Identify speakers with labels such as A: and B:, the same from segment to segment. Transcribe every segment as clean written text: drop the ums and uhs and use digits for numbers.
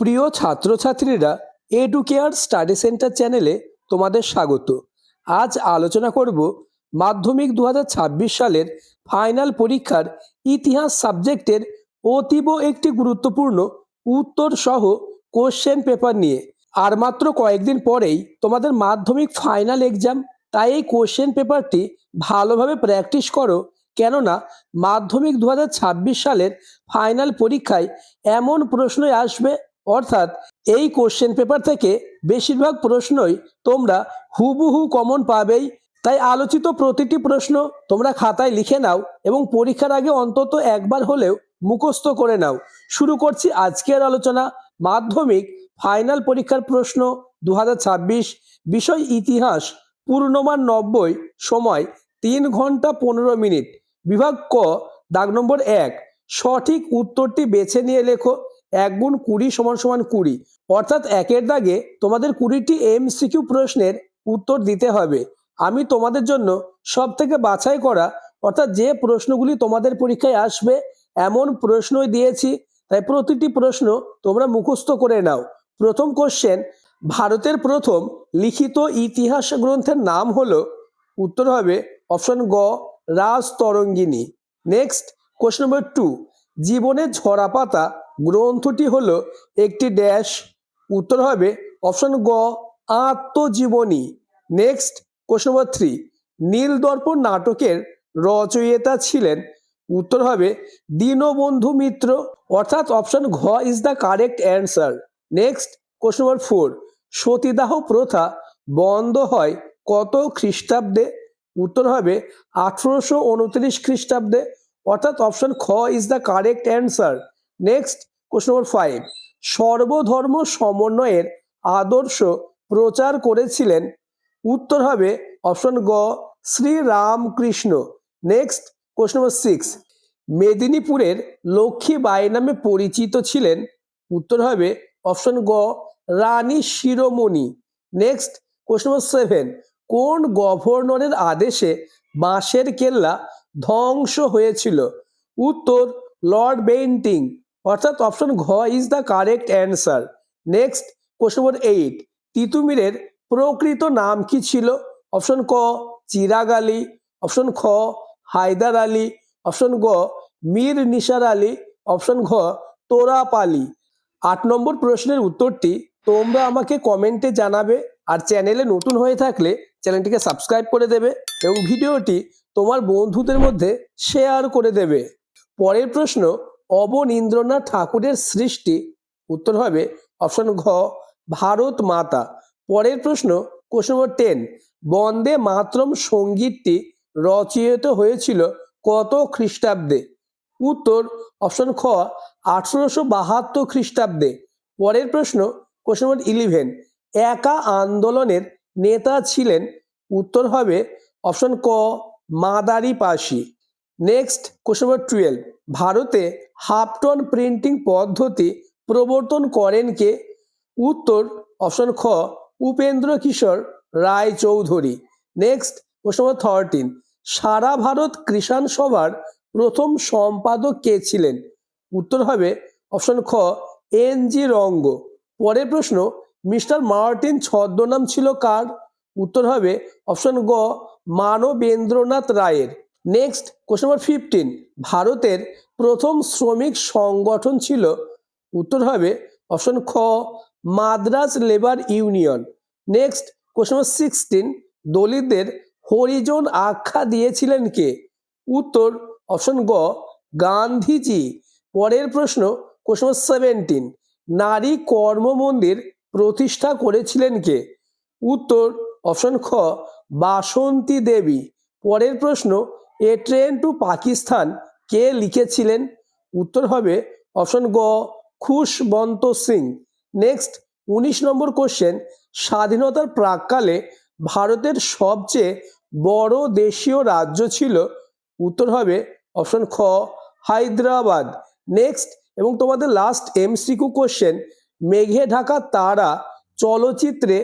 A: প্রিয় ছাত্রছাত্রীরা, educare study centre চ্যানেলে তোমাদের স্বাগত। আজ আলোচনা করব মাধ্যমিক 2026 সালের ফাইনাল পরীক্ষার ইতিহাস সাবজেক্টের অতীব একটি গুরুত্বপূর্ণ উত্তর সহ কোশ্চেন পেপার নিয়ে। আর মাত্র কয়েকদিন পরেই তোমাদের মাধ্যমিক ফাইনাল এক্সাম, তাই এই কোশ্চেন পেপারটি ভালোভাবে প্র্যাকটিস করো, কেননা মাধ্যমিক 2026 সালের ফাইনাল পরীক্ষায় এমন প্রশ্নই আসবে, অর্থাৎ এই কোশ্চেন পেপার থেকে বেশিরভাগ প্রশ্নই তোমরা হুবহু কমন পাবেই। তাই আলোচিত প্রতিটি প্রশ্ন তোমরা খাতায় লিখে নাও এবং পরীক্ষার আগে অন্তত একবার হলেও মুখস্থ করে নাও। শুরু করছি আজকের আলোচনা। মাধ্যমিক ফাইনাল পরীক্ষার প্রশ্ন 2026, বিষয় ইতিহাস, পূর্ণমান 90, সময় 3 ঘন্টা 15 মিনিট। বিভাগ ক, দাগ নম্বর 1, সঠিক উত্তরটি বেছে নিয়ে লেখো। 1 গুণ 20 সমান সমান 20, অর্থাৎ একের দাগে তোমাদের 20টি এমসিকিউ প্রশ্নের উত্তর দিতে হবে। আমি তোমাদের জন্য সব থেকে বাছাই করা, অর্থাৎ যে প্রশ্নগুলি তোমাদের পরীক্ষায় আসবে এমন প্রশ্নই দিয়েছি, তাই প্রতিটি প্রশ্ন তোমরা মুখস্থ করে নাও। প্রথম কোশ্চেন, ভারতের প্রথম লিখিত ইতিহাস গ্রন্থের নাম হলো, উত্তর হবে অপশন গ, রাজতরঙ্গিনী। নেক্সট কোশ্চেন নম্বর 2, জীবনের ঝরাপাতা গ্রন্থটি হলো একটি ড্যাশ, উত্তর হবে অপশন গ, আত্মজীবনী। নেক্সট কোশ্চেন নম্বর 3, নীলদর্পণ নাটকের রচয়িতা ছিলেন, উত্তর হবে দীনবন্ধু মিত্র, অর্থাৎ অপশন ঘ is the correct answer. Next question নম্বর 4, সতীদাহ প্রথা বন্ধ হয় কত খ্রিস্টাব্দে, উত্তর হবে 1829 খ্রিস্টাব্দে, অর্থাৎ অপশন খ is the correct answer. Next question নম্বর 5, সর্বধর্ম সমন্বয়ের আদর্শ প্রচার করেছিলেন, উত্তর হবে অপশন গ, শ্রী রামকৃষ্ণ। নেক্সট কোশ্চেন নম্বর 6, মেদিনীপুরের লক্ষ্মীবাঈ নামে পরিচিত ছিলেন, উত্তর হবে অপশন গ, রানী শিরোমণি। নেক্সট কোশ্চেন নম্বর 7, কোন গভর্নরের আদেশে বাঁশের কেল্লা ধ্বংস হয়েছিল, উত্তর লর্ড বেন্টিং, অর্থাৎ অপশন ঘ is the correct answer. Next question নম্বর 8, তিতুমিরের প্রকৃত নাম কি ছিল, অপশন ক চিরাগ আলী, অপশন খ হায়দার আলী, অপশন গ মীর নিসার আলী, অপশন ঘ তোরাপ আলী। 8 নম্বর প্রশ্নের উত্তরটি তোমরা আমাকে কমেন্টে জানাবে, আর চ্যানেলে নতুন হয়ে থাকলে চ্যানেলটিকে সাবস্ক্রাইব করে দেবে এবং ভিডিওটি তোমার বন্ধুদের মধ্যে শেয়ার করে দেবে। পরের প্রশ্ন, অবনীন্দ্রনাথ ঠাকুরের সৃষ্টি, উত্তর হবে অপশন ঘ, ভারত মাতা। পরের প্রশ্ন কোশ্চেন নম্বর 10, বন্দে মাতরম সঙ্গীতটি রচিত হয়েছিল কত খ্রিস্টাব্দে, উত্তর অপশন খ 1872 খ্রিস্টাব্দে। পরের প্রশ্ন কোশ্চেন নম্বর 11, একা আন্দোলনের নেতা ছিলেন, উত্তর হবে অপশন ক মাদারি পাশি। নেক্সট কোশ্চেন নম্বর 12, ভারতে হাফটন প্রিন্টিং পদ্ধতি প্রবর্তন করেন কে, উত্তর অপশন খ উপেন্দ্র কিশোর রায় চৌধুরী। নেক্সট কোশ্চেন নম্বর 13, সারা ভারত কৃষাণ সভার প্রথম সম্পাদক কে ছিলেন, উত্তর হবে অপশন খ এন.জি. রঙ্গ। পরের প্রশ্ন, মিস্টার মার্টিন ছদ্মনাম ছিল কার, উত্তর হবে অপশন গ মানবেন্দ্রনাথ রায়ের। নেক্সট কোশ্চেন নম্বর 15, ভারতের প্রথম শ্রমিক সংগঠন ছিল, উত্তর হবে অপশন খ Madras labour union. Next question number 16, দলিতদের হরিজন আখ্যা দিয়েছিলেন কে, উত্তর অপশন গ গান্ধীজি। পরের প্রশ্ন কোশ্চেন নম্বর 17, নারী কর্ম মন্দির প্রতিষ্ঠা করেছিলেন কে, উত্তর অপশন খ বাসন্তী দেবী। পরের প্রশ্ন, এ ট্রেন টু পাকিস্তান কে লিখেছিলেন, উত্তর হবে অপশন গ খুশবন্ত সিং। নেক্সট 19 নম্বর কোশ্চেন, স্বাধীনতার প্রাক্কালে ভারতের সবচেয়ে বড় দেশীয় রাজ্য ছিল, উত্তর হবে অপশন খ হায়দ্রাবাদ। নেক্সট এবং তোমাদের লাস্ট এমসিকিউ কোশ্চেন, মেঘে ঢাকা তারা চলচ্চিত্রে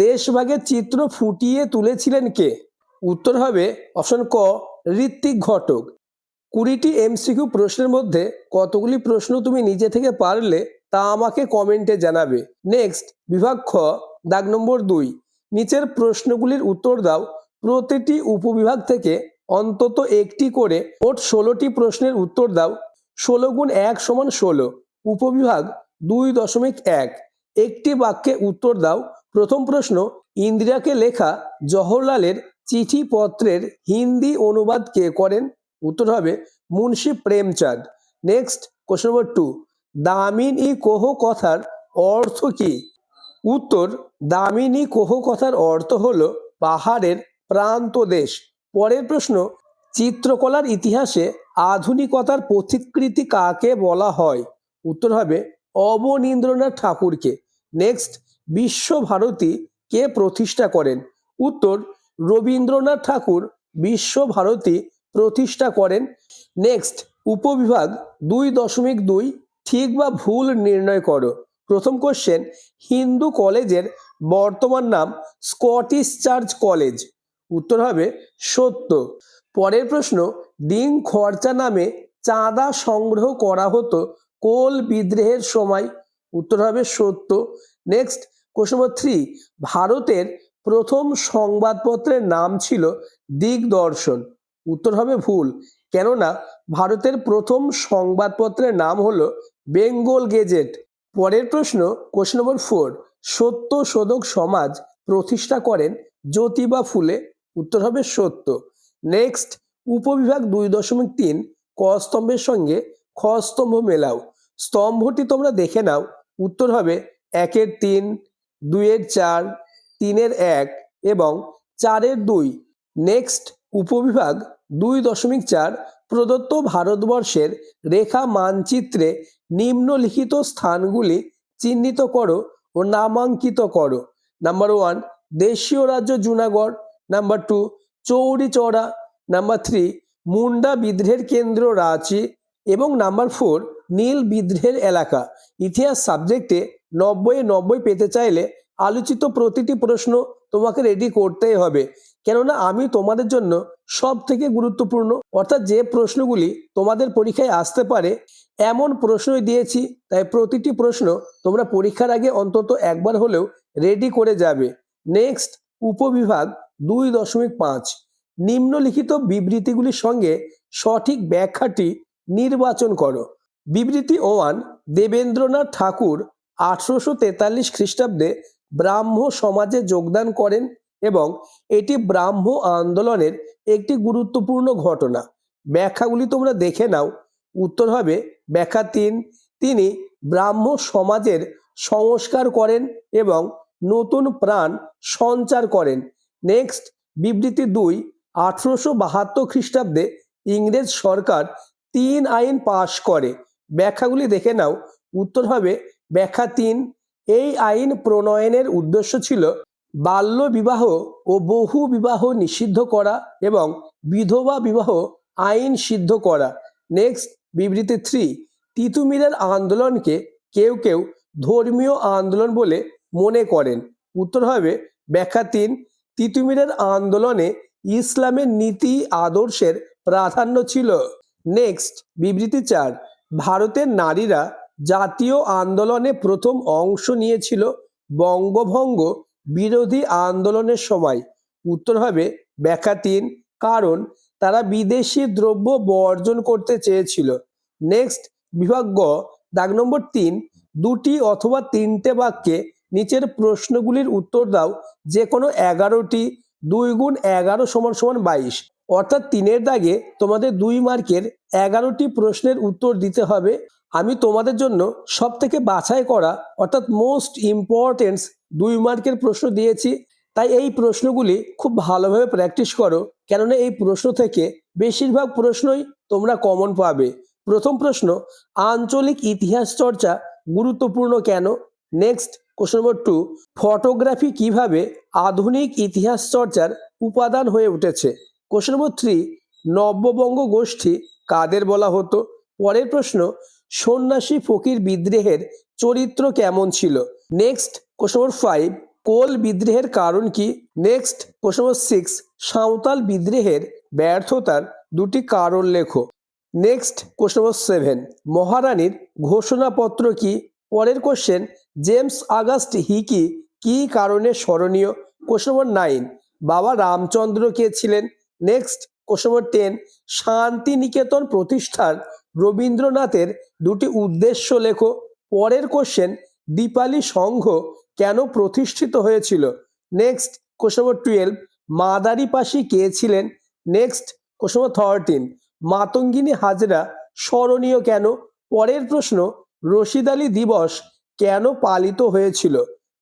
A: দেশভাগের চিত্র ফুটিয়ে তুলেছিলেন কে, উত্তর হবে অপশন ক ঋত্বিক ঘটক। 20টি এমসিকিউ প্রশ্নের মধ্যে কতগুলি প্রশ্ন তুমি নিজে থেকে পারলে তা আমাকে কমেন্টে জানাবে। নেক্সট বিভাগ খ, দাগ নম্বর 2, নিচের প্রশ্নগুলির উত্তর দাও। প্রতিটি উপবিভাগ থেকে অন্তত একটি করে মোট 16টি প্রশ্নের উত্তর দাও। 16 গুণ 1 সমান 16। উপবিভাগ 2.1, একটি বাক্যে উত্তর দাও। প্রথম প্রশ্ন, ইন্দিরাকে লেখা জওহরলালের চিঠিপত্রের হিন্দি অনুবাদ কে করেন? উত্তর হবে Munshi Premchand. Next question number 2, দামিনী কোহ কথার অর্থ কি? উত্তর, দামিনী কোহ কথার অর্থ হলো পাহাড়ের প্রান্ত দেশ। পরের প্রশ্ন, চিত্রকলার ইতিহাসে আধুনিকতার পথিকৃৎ কাকে বলা হয়? উত্তর হবে অবনীন্দ্রনাথ ঠাকুরকে। নেক্সট, বিশ্বভারতী কে প্রতিষ্ঠা করেন? উত্তর, রবীন্দ্রনাথ ঠাকুর বিশ্বভারতী প্রতিষ্ঠা করেন। নেক্সট উপবিভাগ 2.2, ঠিক বা ভুল নির্ণয় করো। প্রথম কোশ্চেন, হিন্দু কলেজের বর্তমান নাম স্কটিশ চার্চ কলেজ। উত্তর হবে সত্য। পরের প্রশ্ন, ডিং খরচা নামে চাঁদা সংগ্রহ করা হতো কোল বিদ্রোহের সময়। উত্তর হবে সত্য। নেক্সট কোশ্চেন নম্বর 3, ভারতের প্রথম সংবাদপত্রের নাম ছিল দিগদর্শন। উত্তর হবে ভুল, কেননা ভারতের প্রথম সংবাদপত্রের নাম হলো বেঙ্গল গেজেট। পরের প্রশ্ন কোশ্চেন নম্বর 4, সত্যশোধক সমাজ প্রতিষ্ঠা করেন জ্যোতিবা ফুলে। উত্তর হবে সত্য। নেক্সট উপবিভাগ 2.3, ক স্তম্ভের সঙ্গে খ স্তম্ভ মেলাও। স্তম্ভটি তোমরা দেখে নাও। উত্তর হবে 1-এর 3, 2-এর 4, 3-এর 1 এবং 4-এর 2। নেক্সট উপবিভাগ 2.4, প্রদত্ত ভারতবর্ষের রেখা মানচিত্রে নিম্নলিখিত স্থানগুলি চিহ্নিত করো ও নামাঙ্কিত করো। নাম্বার 1, দেশীয় রাজ্য জুনাগড়। নাম্বার 2, চৌরি চৌরা। নাম্বার 3, মুন্ডা বিদ্রোহের কেন্দ্র রাঁচি। এবং নাম্বার 4, নীল বিদ্রোহের এলাকা। ইতিহাস সাবজেক্টে 90-90 পেতে চাইলে আলোচিত প্রতিটি প্রশ্ন তোমাকে রেডি করতেই হবে, কেননা আমি তোমাদের জন্য সব থেকে গুরুত্বপূর্ণ অর্থাৎ যে প্রশ্নগুলি তোমাদের পরীক্ষায় আসতে পারে এমন প্রশ্নই দিয়েছি। তাই প্রতিটি প্রশ্ন তোমরা পরীক্ষার আগে অন্তত একবার হলেও রেডি করে যাবে। নেক্সট উপবিভাগ 2.5, নিম্নলিখিত বিবৃতিগুলির সঙ্গে সঠিক ব্যাখ্যাটি নির্বাচন করো। বিবৃতি 1, দেবেন্দ্রনাথ ঠাকুর 1843 খ্রিস্টাব্দে ব্রাহ্ম সমাজে যোগদান করেন এবং এটি ব্রাহ্ম আন্দোলনের একটি গুরুত্বপূর্ণ ঘটনা। ব্যাখ্যাগুলি তোমরা দেখে নাও। উত্তর হবে ব্যাখ্যা 3, তিনি ব্রাহ্ম সমাজের সংস্কার করেন এবং নতুন প্রাণ সঞ্চার করেন। নেক্সট বিবৃতি 2, 1872 খ্রিস্টাব্দে ইংরেজ সরকার 3 আইন পাশ করে। ব্যাখ্যাগুলি দেখে নাও। উত্তর হবে ব্যাখ্যা 3, এই আইন প্রণয়নের উদ্দেশ্য ছিল বাল্য বিবাহ ও বহু বিবাহ নিষিদ্ধ করা এবং বিধবা বিবাহ আইন সিদ্ধ করা। নেক্সট বিবৃতি 3, তিতুমিরের আন্দোলনকে কেউ কেউ ধর্মীয় আন্দোলন বলে মনে করেন। উত্তর হবে ব্যাখ্যা 3, তিতুমিরের আন্দোলনে ইসলামের নীতি আদর্শের প্রাধান্য ছিল। নেক্সট বিবৃতি 4, ভারতের নারীরা জাতীয় আন্দোলনে প্রথম অংশ নিয়েছিল বঙ্গভঙ্গ বিরোধী আন্দোলনের সময়। উত্তর হবে ব্যাখ্যা 3, কারণ তারা বিদেশি দ্রব্য বর্জন করতে চেয়েছিল। নেক্সট বিভাগ গ, দাগ নম্বর 3, 2টি অথবা 3টে বাক্যে নিচের প্রশ্নগুলির উত্তর দাও যে কোনো 11টি। 2 গুণ 11 সমান সমান 22, অর্থাৎ 3-এর দাগে তোমাদের 2 মার্কের 11টি প্রশ্নের উত্তর দিতে হবে। আমি তোমাদের জন্য সব থেকে বাছাই করা অর্থাৎ মোস্ট ইম্পর্টেন্ট 2 মার্কের প্রশ্ন দিয়েছি। তাই এই প্রশ্নগুলি খুব ভালোভাবে প্র্যাকটিস করো, কেননা এই প্রশ্ন থেকে বেশিরভাগ প্রশ্নই তোমরা কমন পাবে। প্রথম প্রশ্ন, আঞ্চলিক ইতিহাস চর্চা গুরুত্বপূর্ণ কেন? নেক্সট কোশ্চেন নম্বর 2, ফটোগ্রাফি কিভাবে আধুনিক ইতিহাস চর্চার উপাদান হয়ে উঠেছে? কোশ্চেন নম্বর 3, নব্যবঙ্গ গোষ্ঠী কাদের বলা হতো? পরের প্রশ্ন, সন্ন্যাসী ফকির বিদ্রোহের চরিত্র কেমন ছিল? নেক্সট কোশ্চেন নম্বর 5, কোল বিদ্রোহের কারণ কি? নেক্সট কোশ্চেন নম্বর 6, সাঁওতাল বিদ্রোহের ব্যর্থতার 2টি কারণ লেখো। নেক্সট কোশ্চেন নম্বর 7, মহারানীর ঘোষণাপত্র কি? পরের কোশ্চেন, জেমস অগাস্ট হিকি কি কারণে স্মরণীয়? কোশ্চেন নম্বর 9, বাবা রামচন্দ্র কে ছিলেন? নেক্সট কোশ্চেন নম্বর 10, শান্তিনিকেতন প্রতিষ্ঠার রবীন্দ্রনাথের দুটি উদ্দেশ্য লেখো। পরের কোশ্চেন, দীপালি সংঘ কেন প্রতিষ্ঠিত হয়েছিল? নেক্সট কোশ্চেন নম্বর 12, মাদারিপাশি কে ছিলেন? নেক্সট কোশ্চেন নম্বর 13, মাতঙ্গিনী হাজরা স্মরণীয় কেন? পরের প্রশ্ন, রশিদ আলী দিবস কেন পালিত হয়েছিল?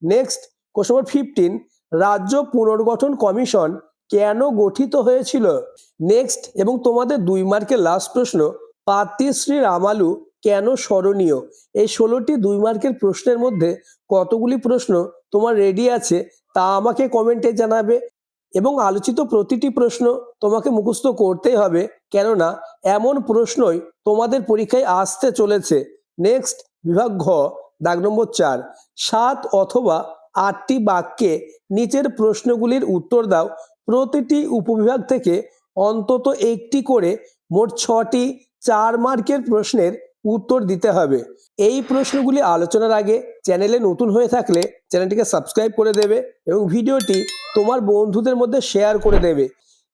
A: নেক্সট কোশ্চেন নম্বর 15, রাজ্য পুনর্গঠন কমিশন কেন গঠিত হয়েছিল? নেক্সট এবং তোমাদের 2 মার্কের লাস্ট প্রশ্ন, পাত্রীশ্রী রামালু কেন স্মরণীয়? এই 16টি 2 মার্কের প্রশ্নের মধ্যে কতগুলি প্রশ্ন তোমার রেডি আছে তা আমাকে কমেন্টে জানাবে এবং আলোচিত প্রতিটি প্রশ্ন তোমাকে মুখস্থ করতেই হবে, কেননা এমন প্রশ্নই তোমাদের পরীক্ষায় আসতে চলেছে। নেক্সট বিভাগ ঘ, দাগ নম্বর 4, 7 অথবা 8টি বাক্যে নিচের প্রশ্নগুলির উত্তর দাও। প্রতিটি উপবিভাগ থেকে অন্তত একটি করে মোট 6টি 4 মার্কের প্রশ্নের উত্তর দিতে হবে। এই প্রশ্নগুলি আলোচনার আগে চ্যানেলে নতুন হয়ে থাকলে চ্যানেলটিকে সাবস্ক্রাইব করে দেবে এবং ভিডিওটি তোমার বন্ধুদের মধ্যে শেয়ার করে দেবে।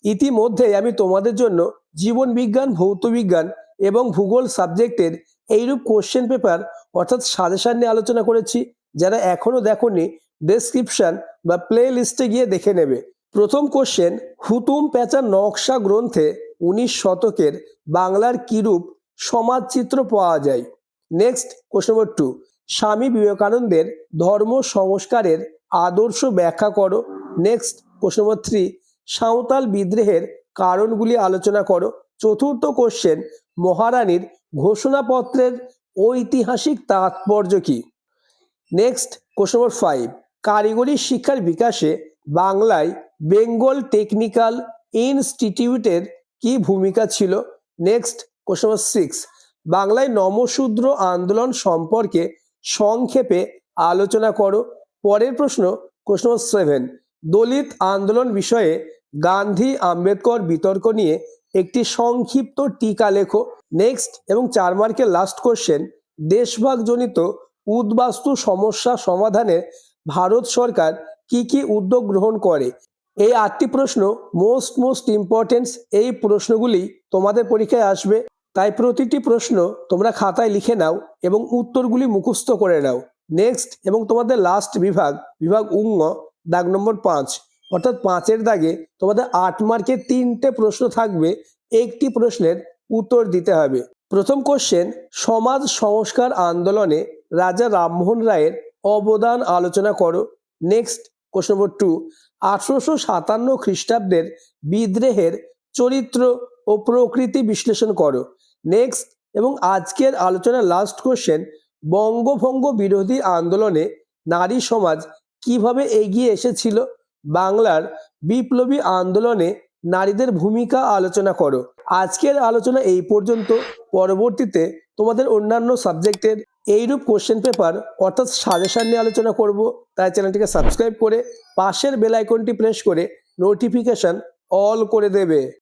A: ইতিমধ্যে আমি তোমাদের জন্য জীবন বিজ্ঞান, ভৌত বিজ্ঞান এবং ভূগোল সাবজেক্টের এইরূপ কোশ্চেন পেপার অর্থাৎ সাজেশন নিয়ে আলোচনা করেছি। যারা এখনো দেখোনি, ডেসক্রিপশন বা প্লে লিস্টে গিয়ে দেখে নেবে। প্রথম কোশ্চেন, হুতুম প্যাঁচা নকশা গ্রন্থে 19 শতকের বাংলার কিরূপ সমাজচিত্র পাওয়া যায়? নেক্সট কোশ্চেন নম্বর 2, স্বামী বিবেকানন্দের ধর্ম সংস্কারের আদর্শ ব্যাখ্যা করো। নেক্সট কোশ্চেন নম্বর 3, সাঁওতাল বিদ্রোহের কারণগুলি আলোচনা করো। চতুর্থ কোশ্চেন, মহারানীর ঘোষণাপত্রের ঐতিহাসিক তাৎপর্য কি? নেক্সট কোশ্চেন নম্বর 5, কারিগরি শিক্ষার বিকাশে বাংলায় বেঙ্গল টেকনিক্যাল ইনস্টিটিউটের কি ভূমিকা ছিল? নেক্সট কোশ্চেন নম্বর 6, বাংলায় নমশূদ্র আন্দোলন সম্পর্কে সংক্ষেপে আলোচনা করো। পরের প্রশ্ন কোশ্চেন নম্বর 7, দলিত আন্দোলন বিষয়ে গান্ধী আম্বেদকর বিতর্ক নিয়ে একটি সংক্ষিপ্ত টিকা লেখো। নেক্সট এবং 4 মার্কের লাস্ট কোশ্চেন, দেশভাগজনিত উদ্বাস্তু সমস্যা সমাধানে ভারত সরকার কি কি উদ্যোগ গ্রহণ করে? এই 8টি প্রশ্ন মোস্ট ইম্পর্টেন্ট। এই প্রশ্নগুলি তোমাদের পরীক্ষায় আসবে, তাই প্রতিটি প্রশ্ন তোমরা খাতায় লিখে নাও এবং উত্তরগুলি মুখস্থ করে নাও। নেক্সট এবং তোমাদের লাস্ট বিভাগ, বিভাগ উঙ্গ, দাগ নম্বর 5, অর্থাৎ 5-এর দাগে তোমাদের 8 মার্কের 3টে প্রশ্ন থাকবে, একটি প্রশ্নের উত্তর দিতে হবে। প্রথম কোশ্চেন, সমাজ সংস্কার আন্দোলনে রাজা রামমোহন রায়ের অবদান আলোচনা করো। নেক্সট কোশ্চেন নম্বর 2, 1857 খ্রিস্টাব্দের বিদ্রোহের চরিত্র ও প্রকৃতি বিশ্লেষণ করো। নেক্সট এবং আজকের আলোচনার লাস্ট কোশ্চেন, বঙ্গভঙ্গ বিরোধী আন্দোলনে নারী সমাজ কিভাবে এগিয়ে এসেছিল? বাংলার বিপ্লবী আন্দোলনে নারীদের ভূমিকা আলোচনা করো। আজকের আলোচনা এই পর্যন্ত। পরবর্তীতে তোমাদের অন্যান্য সাবজেক্টের এইরূপ কোশ্চেন পেপার অর্থাৎ সাজেশন নিয়ে আলোচনা করব, তাই চ্যানেলটিকে সাবস্ক্রাইব করে পাশের বেল আইকনটি প্রেস করে নোটিফিকেশন অল করে দেবে।